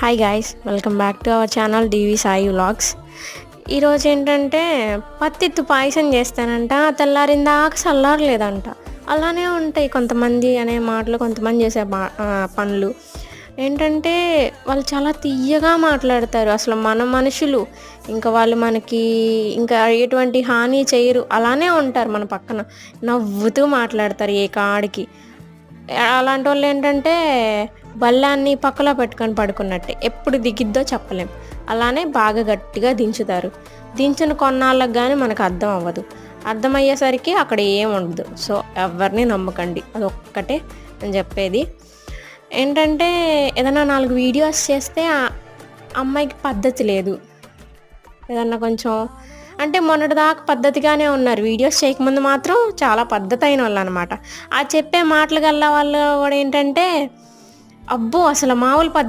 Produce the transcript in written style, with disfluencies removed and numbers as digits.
Hi guys, welcome back to our channel DV Sai vlogs. ఈరోజు ఏంటంటే పత్తిత్తు పాయసం చేస్తానంట, తెల్లారిందాక చల్లారలేదంట. అలానే ఉంటాయి కొంతమంది అనే మాటలు, కొంతమంది చేసే పనులు. ఏంటంటే వాళ్ళు చాలా తీయగా మాట్లాడతారు. అసలు మన మనుషులు ఇంకా వాళ్ళు మనకి ఇంకా ఎటువంటి హాని చేయరు, అలానే ఉంటారు మన పక్కన. నవ్వుతూ మాట్లాడతారు ఏ కాడికి. అలాంటి వాళ్ళు ఏంటంటే బల్లాన్ని పక్కలో పెట్టుకొని పడుకున్నట్టే, ఎప్పుడు దిగిద్దో చెప్పలేం. అలానే బాగా గట్టిగా దించుతారు. దించిన కొన్నాళ్ళకి కానీ మనకు అర్థం అవ్వదు. అర్థమయ్యేసరికి అక్కడ ఏం ఉండదు. సో ఎవరిని నమ్మకండి, అదొక్కటే నేను చెప్పేది. ఏంటంటే ఏదైనా 4 వీడియోస్ చేస్తే ఆ అమ్మాయికి పద్ధతి లేదు. ఏదన్నా కొంచెం అంటే మొన్నటిదాకా పద్ధతిగానే ఉన్నారు, వీడియోస్ చేయకముందు మాత్రం చాలా పద్ధతి అయిన వాళ్ళు అనమాట. ఆ చెప్పే మాటలు గల్లా వాళ్ళు కూడా ఏంటంటే అబ్బో అసలు మామూలు పద్ధతి